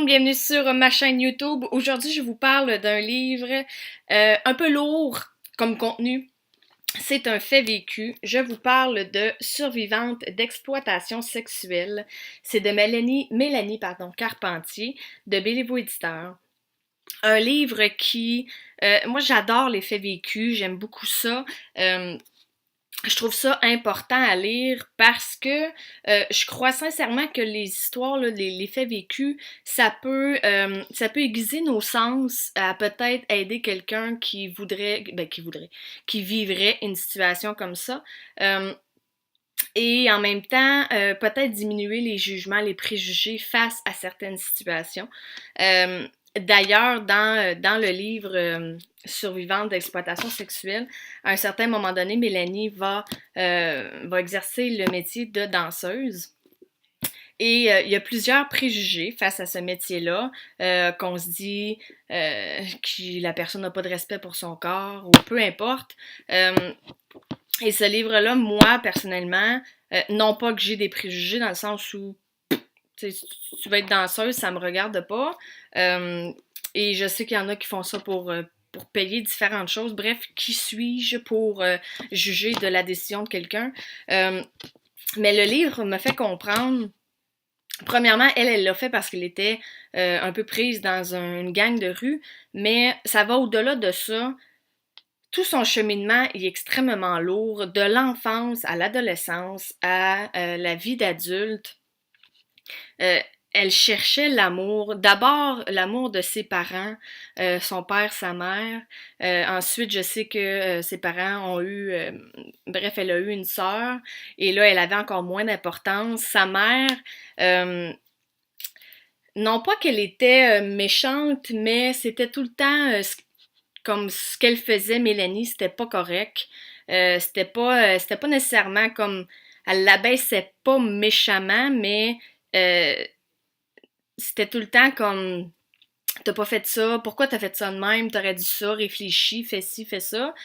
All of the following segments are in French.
Bienvenue sur ma chaîne YouTube. Aujourd'hui, je vous parle d'un livre un peu lourd comme contenu. C'est un fait vécu. Je vous parle de Survivante d'exploitation sexuelle. C'est de Mélanie Carpentier de Béliveau Éditeur. Un livre qui, moi j'adore les faits vécus, j'aime beaucoup ça. Je trouve ça important à lire parce que je crois sincèrement que les histoires, là, les faits vécus, ça peut aiguiser nos sens à peut-être aider quelqu'un qui vivrait une situation comme ça. Et en même temps, peut-être diminuer les jugements, les préjugés face à certaines situations. D'ailleurs, dans le livre Survivante d'exploitation sexuelle, à un certain moment donné, Mélanie va exercer le métier de danseuse. Et il y a plusieurs préjugés face à ce métier-là, qu'on se dit que la personne n'a pas de respect pour son corps, ou peu importe. Et ce livre-là, moi, personnellement, non pas que j'ai des préjugés dans le sens où si tu vas être danseuse, ça me regarde pas. Euh, et je sais qu'il y en a qui font ça pour payer différentes choses. Bref, qui suis-je pour juger de la décision de quelqu'un? Mais le livre me fait comprendre. Premièrement, elle l'a fait parce qu'elle était un peu prise dans une gang de rue, mais ça va au-delà de ça. Tout son cheminement est extrêmement lourd, de l'enfance à l'adolescence, à la vie d'adulte. Euh, Elle cherchait l'amour, d'abord l'amour de ses parents, son père, sa mère. Ensuite, je sais que ses parents ont bref, elle a eu une sœur, et là, elle avait encore moins d'importance. Sa mère, euh, non pas qu'elle était méchante, mais c'était tout le temps comme ce qu'elle faisait, Mélanie, c'était pas correct. C'était pas nécessairement comme, elle l'abaissait pas méchamment, mais euh, c'était tout le temps comme, t'as pas fait ça, pourquoi t'as fait ça de même, t'aurais dit ça, réfléchis, fais ci, fais ça.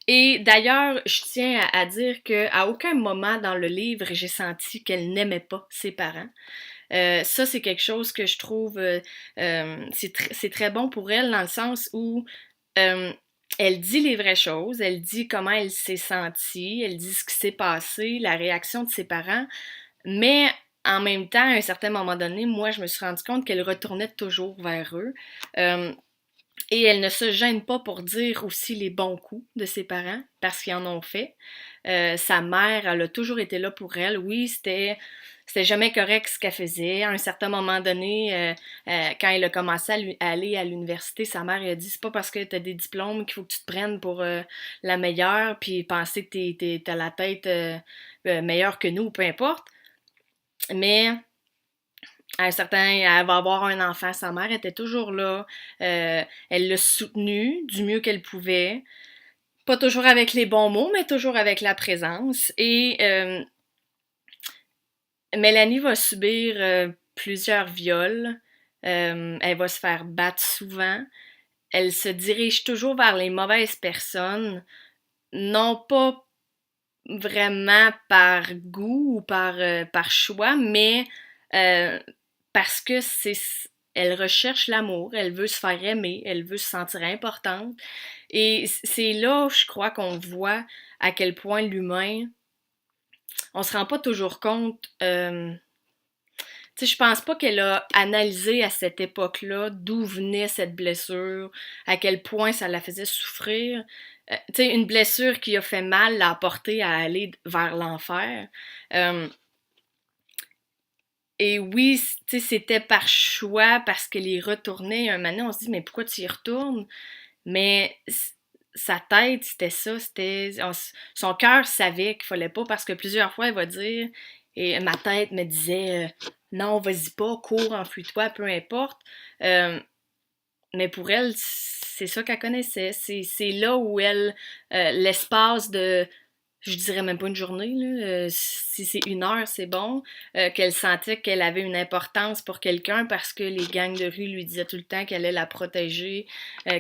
Et d'ailleurs, je tiens à dire que à aucun moment dans le livre, j'ai senti qu'elle n'aimait pas ses parents. Ça, c'est quelque chose que je trouve, c'est très bon pour elle dans le sens où euh, elle dit les vraies choses, elle dit comment elle s'est sentie, elle dit ce qui s'est passé, la réaction de ses parents, mais en même temps, à un certain moment donné, moi, je me suis rendu compte qu'elle retournait toujours vers eux. Euh, et elle ne se gêne pas pour dire aussi les bons coups de ses parents, parce qu'ils en ont fait. Sa mère, elle a toujours été là pour elle. Oui, c'était jamais correct ce qu'elle faisait. À un certain moment donné, quand elle a commencé à aller à l'université, sa mère elle a dit c'est pas parce que t'as des diplômes qu'il faut que tu te prennes pour la meilleure, puis penser que t'as la tête meilleure que nous, peu importe. Mais à un certain, elle va avoir un enfant, sa mère était toujours là, elle l'a soutenu du mieux qu'elle pouvait, pas toujours avec les bons mots, mais toujours avec la présence. Et Mélanie va subir plusieurs viols, elle va se faire battre souvent, elle se dirige toujours vers les mauvaises personnes, non pas vraiment par goût ou par choix, mais euh, parce que elle recherche l'amour, elle veut se faire aimer, elle veut se sentir importante. Et c'est là, je crois, qu'on voit à quel point l'humain, on se rend pas toujours compte. Tu sais, je pense pas qu'elle a analysé à cette époque-là d'où venait cette blessure, à quel point ça la faisait souffrir. Tu sais, une blessure qui a fait mal l'a portée à aller vers l'enfer. Euh, et oui, tu sais, c'était par choix, parce qu'elle y retournait. Un moment donné, on se dit, mais pourquoi tu y retournes? Mais sa tête, c'était ça, son cœur savait qu'il fallait pas, parce que plusieurs fois, elle va dire, et ma tête me disait, non, vas-y pas, cours, enfuis-toi, peu importe. Euh, mais pour elle, c'est ça qu'elle connaissait. C'est là où elle, l'espace de, je dirais même pas une journée, là, si c'est une heure, c'est bon, qu'elle sentait qu'elle avait une importance pour quelqu'un parce que les gangs de rue lui disaient tout le temps qu'elle allait la protéger,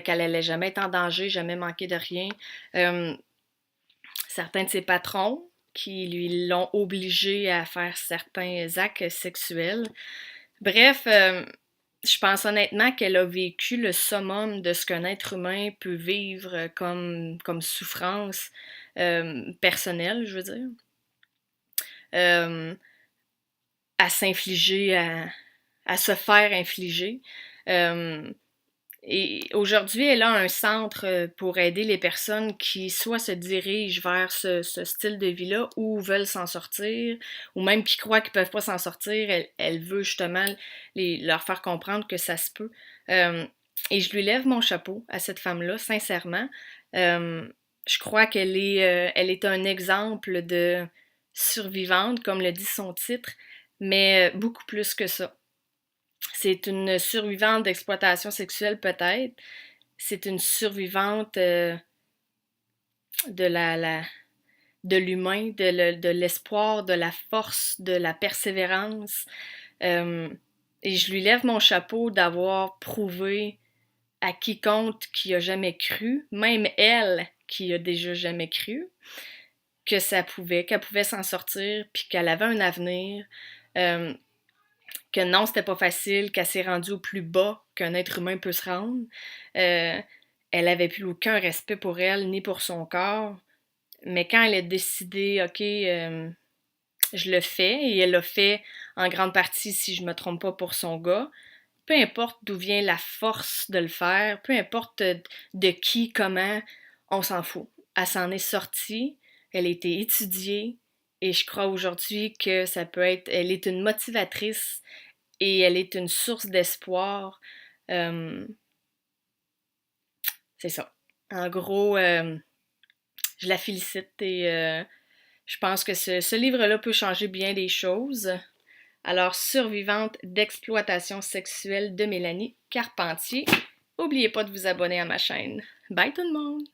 qu'elle allait jamais être en danger, jamais manquer de rien. Euh, Certains de ses patrons qui lui l'ont obligée à faire certains actes sexuels. Bref, je pense honnêtement qu'elle a vécu le summum de ce qu'un être humain peut vivre comme souffrance personnelle, je veux dire. Euh, à s'infliger, à se faire infliger. Euh, et aujourd'hui, elle a un centre pour aider les personnes qui soit se dirigent vers ce style de vie-là ou veulent s'en sortir, ou même qui croient qu'ils peuvent pas s'en sortir. Elle veut justement leur faire comprendre que ça se peut. Et je lui lève mon chapeau à cette femme-là, sincèrement. Euh, je crois elle est un exemple de survivante, comme le dit son titre, mais beaucoup plus que ça. C'est une survivante d'exploitation sexuelle peut-être. C'est une survivante de de l'humain, de l'espoir, de la force, de la persévérance. Euh, et je lui lève mon chapeau d'avoir prouvé à quiconque qui a jamais cru, même elle qui a déjà jamais cru, que ça pouvait, qu'elle pouvait s'en sortir, puis qu'elle avait un avenir. Euh, que non, c'était pas facile, qu'elle s'est rendue au plus bas qu'un être humain peut se rendre. Euh, Elle avait plus aucun respect pour elle ni pour son corps. Mais quand elle a décidé, OK, je le fais, et elle l'a fait en grande partie, si je me trompe pas, pour son gars, peu importe d'où vient la force de le faire, peu importe de qui, comment, on s'en fout. Elle s'en est sortie, elle a été étudiée, et je crois aujourd'hui que ça peut être, elle est une motivatrice et elle est une source d'espoir. Euh, c'est ça. En gros, je la félicite et je pense que ce livre-là peut changer bien des choses. Alors, Survivante d'exploitation sexuelle de Mélanie Carpentier. N'oubliez pas de vous abonner à ma chaîne. Bye tout le monde!